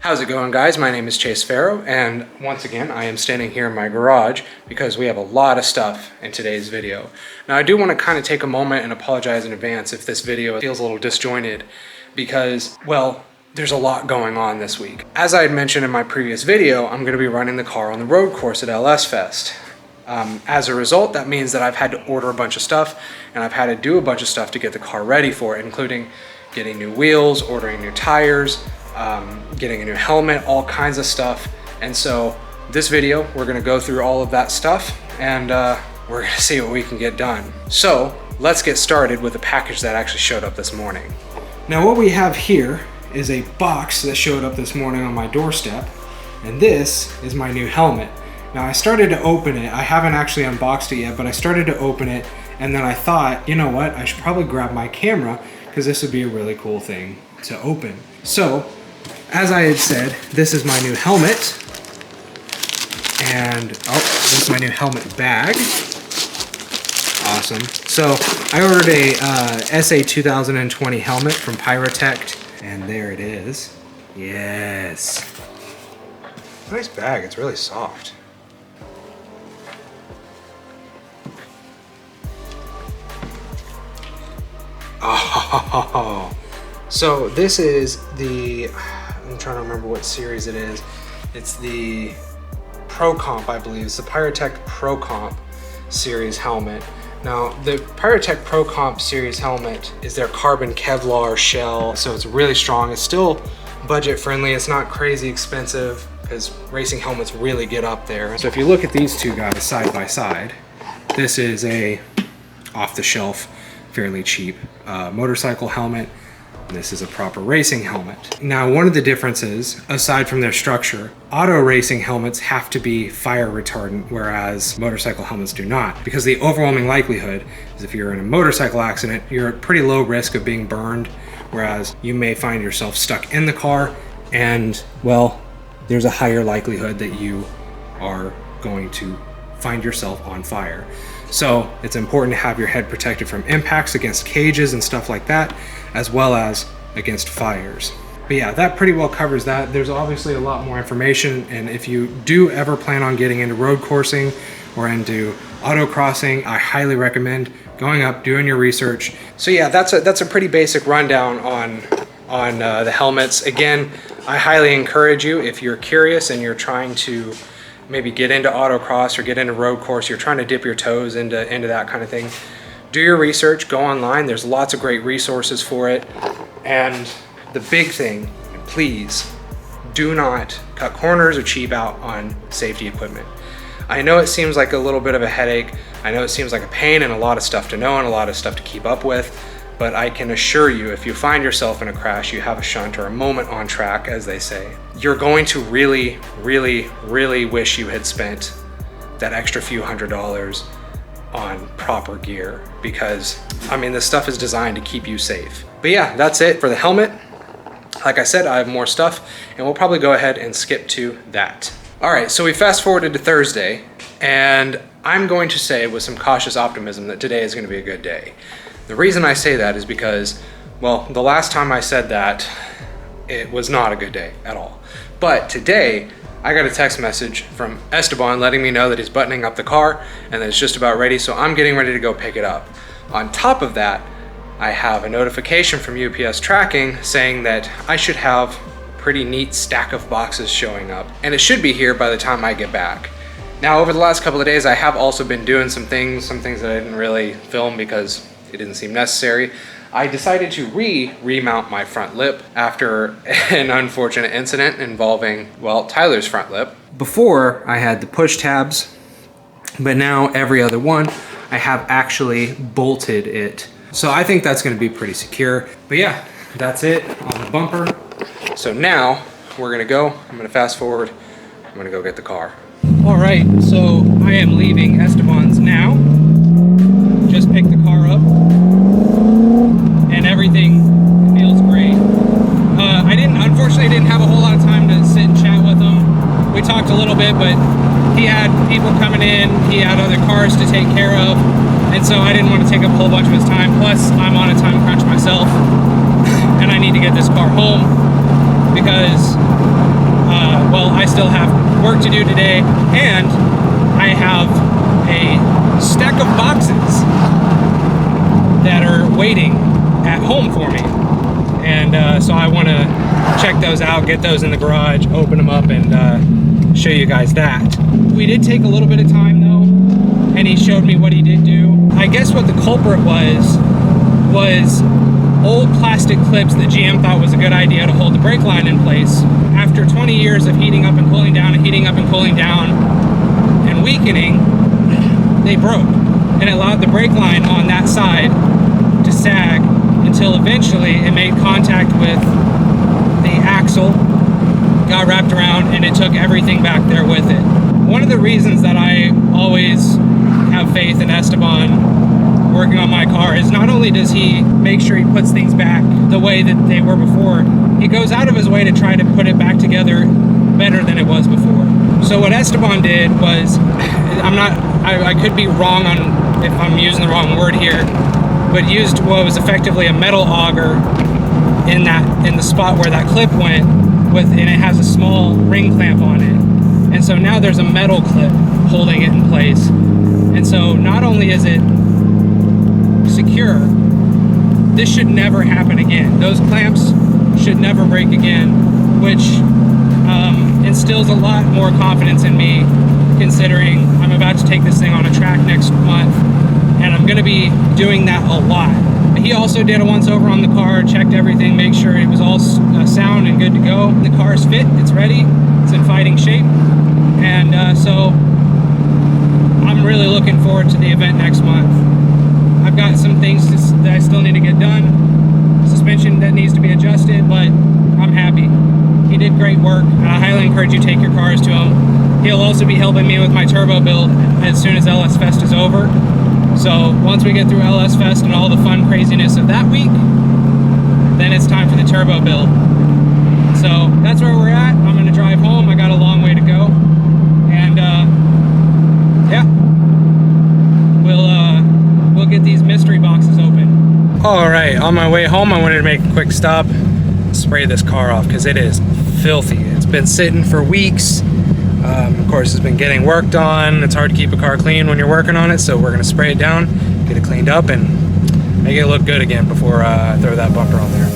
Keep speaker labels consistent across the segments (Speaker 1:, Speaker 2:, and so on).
Speaker 1: How's it going, guys? My name is Chase Farrow, and once again I am standing here in my garage because we have a lot of stuff in today's video. Now I do want to kind of take a moment and apologize in advance if this video feels a little disjointed because, well, there's a lot going on this week. As I had mentioned in my previous video, I'm going to be running the car on the road course at LS Fest. As a result, that means that I've had to order a bunch of stuff and I've had to do a bunch of stuff to get the car ready for it, including getting new wheels, ordering new tires, getting a new helmet, all kinds of stuff. And so this video, we're gonna go through all of that stuff and we're gonna see what we can get done. So let's get started with the package that actually showed up this morning. Now what we have here is a box that showed up this morning on my doorstep, and this is my new helmet. Now I started to open it. I haven't actually unboxed it yet, but I started to open it and then I thought, you know what, I should probably grab my camera because this would be a really cool thing to open. So, as I had said, this is my new helmet. And, this is my new helmet bag. Awesome. So, I ordered a SA 2020 helmet from Pyrotect, and there it is. Yes. Nice bag, it's really soft. Oh, so this is the, I'm trying to remember what series it is. It's the Pro Comp, I believe. It's the Pyrotect Pro Comp series helmet. Now, the Pyrotect Pro Comp series helmet is their carbon Kevlar shell, so it's really strong. It's still budget friendly. It's not crazy expensive because racing helmets really get up there. So if you look at these two guys side by side, this is a off-the-shelf, fairly cheap motorcycle helmet. This is a proper racing helmet. Now, one of the differences, aside from their structure, auto racing helmets have to be fire retardant, whereas motorcycle helmets do not. Because the overwhelming likelihood is if you're in a motorcycle accident, you're at pretty low risk of being burned, whereas you may find yourself stuck in the car and, well, there's a higher likelihood that you are going to find yourself on fire. So it's important to have your head protected from impacts against cages and stuff like that, as well as against fires. But yeah, that pretty well covers that. There's obviously a lot more information, and if you do ever plan on getting into road coursing or into autocrossing, I highly recommend going up, doing your research. So yeah, that's a pretty basic rundown on the helmets. Again, I highly encourage you, if you're curious and you're trying to maybe get into autocross or get into road course, you're trying to dip your toes into that kind of thing, do your research, go online. There's lots of great resources for it. And the big thing, please do not cut corners or cheap out on safety equipment. I know it seems like a little bit of a headache. I know it seems like a pain and a lot of stuff to know and a lot of stuff to keep up with, but I can assure you, if you find yourself in a crash, you have a shunt or a moment on track, as they say, you're going to really, really, really wish you had spent that extra few $100s on proper gear, because, I mean, this stuff is designed to keep you safe. But yeah, that's it for the helmet. Like I said, I have more stuff, and we'll probably go ahead and skip to that. All right, so we fast forwarded to Thursday, and I'm going to say with some cautious optimism that today is going to be a good day. The reason I say that is because, well, the last time I said that, it was not a good day at all. But today, I got a text message from Esteban letting me know that he's buttoning up the car and that it's just about ready, so I'm getting ready to go pick it up. On top of that, I have a notification from UPS tracking saying that I should have a pretty neat stack of boxes showing up, and it should be here by the time I get back. Now, over the last couple of days, I have also been doing some things that I didn't really film because it didn't seem necessary. I decided to remount my front lip after an unfortunate incident involving, well, Tyler's front lip. Before, I had the push tabs, but now every other one, I have actually bolted it. So I think that's gonna be pretty secure. But yeah, that's it on the bumper. So now we're gonna go, I'm gonna fast forward, I'm gonna go get the car. All right, so I am leaving Esteban's now. Just picked the car up and everything feels great. Unfortunately, didn't have a whole lot of time to sit and chat with him. We talked a little bit, but he had people coming in, he had other cars to take care of, and so I didn't want to take up a whole bunch of his time. Plus, I'm on a time crunch myself, and I need to get this car home because still have work to do today, and I have a stack of boxes that are waiting at home for me. And so I want to check those out, get those in the garage, open them up, and show you guys that. We did take a little bit of time though, and he showed me what he did do. I guess what the culprit was old plastic clips that GM thought was a good idea to hold the brake line in place. After 20 years of heating up and cooling down and heating up and cooling down and weakening, they broke, and it allowed the brake line on that side to sag until eventually it made contact with the axle, got wrapped around, and it took everything back there with it. One of the reasons that I always have faith in Esteban working on my car is not only does he make sure he puts things back the way that they were before, he goes out of his way to try to put it back together better than it was before. So what Esteban did was, I could be wrong on if I'm using the wrong word here, but used what was effectively a metal auger in the spot where that clip went and it has a small ring clamp on it. And so now there's a metal clip holding it in place. And so not only is it secure, this should never happen again. Those clamps should never break again, which instills a lot more confidence in me, considering I'm about to take this thing on a track next month, and I'm gonna be doing that a lot. He also did a once over on the car, checked everything, make sure it was all sound and good to go. The car's fit, it's ready, it's in fighting shape, and so I'm really looking forward to the event next month. I've got some things that I still need to get done, suspension that needs to be adjusted, but I'm happy. He did great work, and I highly encourage you to take your cars to him. He'll also be helping me with my turbo build as soon as LS Fest is over. So once we get through LS Fest and all the fun craziness of that week, then it's time for the turbo build. So that's where we're at. I'm gonna drive home. I got a long way to go. And yeah, we'll get these mystery boxes open. All right, on my way home, I wanted to make a quick stop, spray this car off because it is filthy. It's been sitting for weeks. Of course, it's been getting worked on. It's hard to keep a car clean when you're working on it, so we're gonna spray it down, get it cleaned up, and make it look good again before I throw that bumper on there.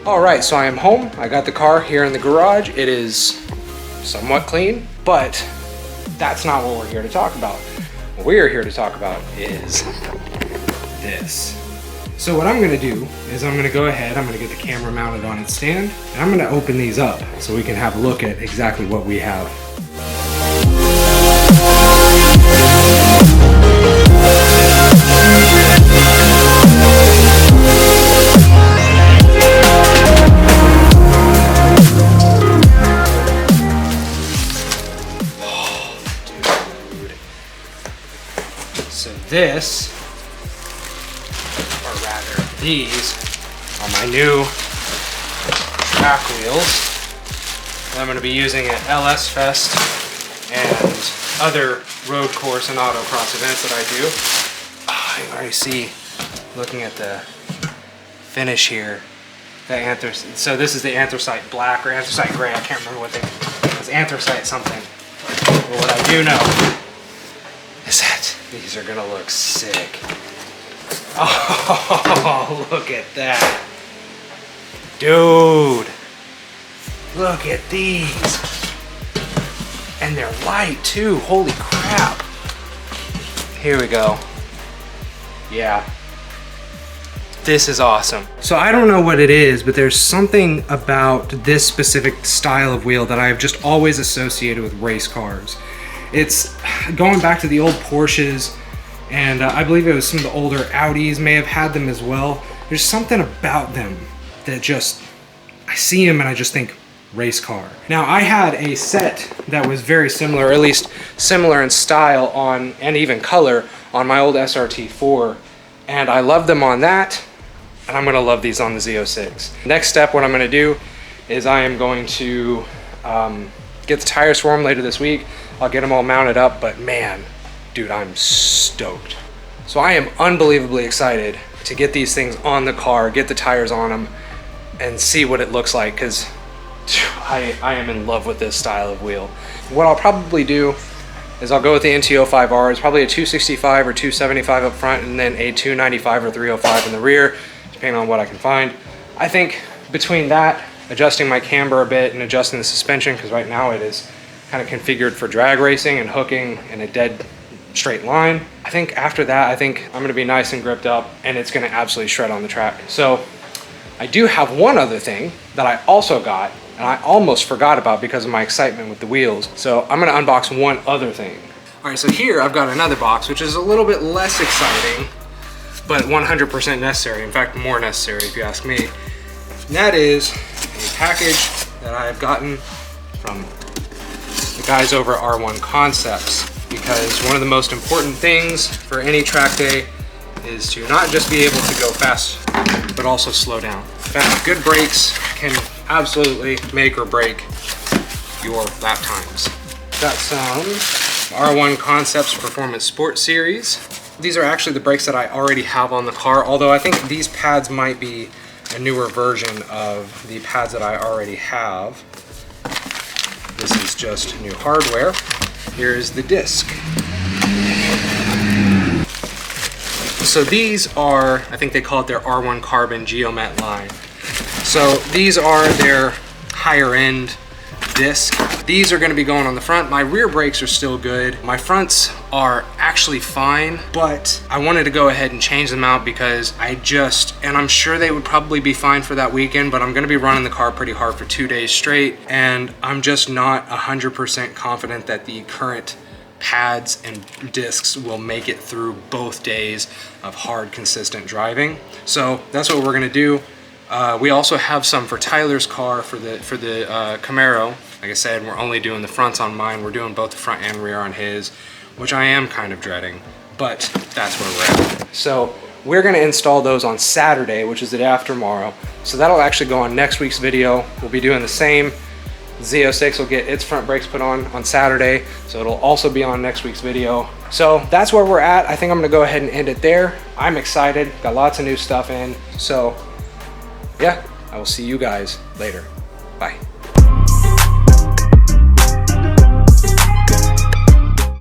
Speaker 1: Alright, so I am home. I got the car here in the garage. It is somewhat clean, but that's not what we're here to talk about. What we are here to talk about is this. So what I'm gonna do is I'm gonna go ahead, I'm gonna get the camera mounted on its stand, and I'm gonna open these up so we can have a look at exactly what we have So this, or rather these, are my new track wheels that I'm going to be using at LS Fest and other road course and autocross events that I do. Oh, you already see, looking at the finish here, so this is the anthracite black or anthracite gray, I can't remember what it was, anthracite something. But what I do know is that these are gonna look sick. Oh, look at that. Dude, look at these. And they're light too, holy crap. Here we go. Yeah, this is awesome. So I don't know what it is, but there's something about this specific style of wheel that I've just always associated with race cars. It's going back to the old Porsches, and I believe it was some of the older Audis may have had them as well. There's something about them that just, I see them and I just think race car. Now I had a set that was very similar, or at least similar in style on, and even color, on my old SRT4, and I love them on that, and I'm gonna love these on the Z06. Next step, what I'm gonna do is I am going to get the tires for them later this week. I'll get them all mounted up, but man, dude, I'm stoked. So I am unbelievably excited to get these things on the car, get the tires on them, and see what it looks like, because I am in love with this style of wheel. What I'll probably do is I'll go with the NT05R. It's probably a 265 or 275 up front, and then a 295 or 305 in the rear, depending on what I can find. I think between that, adjusting my camber a bit and adjusting the suspension, because right now it is kind of configured for drag racing and hooking in a dead straight line. I think after that, I think I'm gonna be nice and gripped up, and it's gonna absolutely shred on the track. So I do have one other thing that I also got, and I almost forgot about because of my excitement with the wheels. So I'm gonna unbox one other thing. All right, so here I've got another box, which is a little bit less exciting, but 100% necessary. In fact, more necessary if you ask me. And that is a package that I have gotten from the guys over at R1 Concepts, because one of the most important things for any track day is to not just be able to go fast, but also slow down. In fact, good brakes can absolutely make or break your lap times. Got some R1 Concepts Performance Sport Series. These are actually the brakes that I already have on the car, although I think these pads might be a newer version of the pads that I already have. This is just new hardware. Here's the disc. So these are, I think they call it their R1 Carbon Geomet line. So these are their higher end disc. These are going to be going on the front. My rear brakes are still good. My fronts are actually fine, but I wanted to go ahead and change them out because and I'm sure they would probably be fine for that weekend, but I'm going to be running the car pretty hard for 2 days straight, and I'm just not 100% confident that the current pads and discs will make it through both days of hard, consistent driving. So that's what we're going to do. We also have some for Tyler's car for the Camaro. Like I said, we're only doing the fronts on mine. We're doing both the front and rear on his, which I am kind of dreading, but that's where we're at. So we're gonna install those on Saturday, which is the day after tomorrow. So that'll actually go on next week's video. We'll be doing the same. Z06 will get its front brakes put on Saturday, so it'll also be on next week's video. So that's where we're at. I think I'm gonna go ahead and end it there. I'm excited, got lots of new stuff in. So yeah, I will see you guys later. Bye.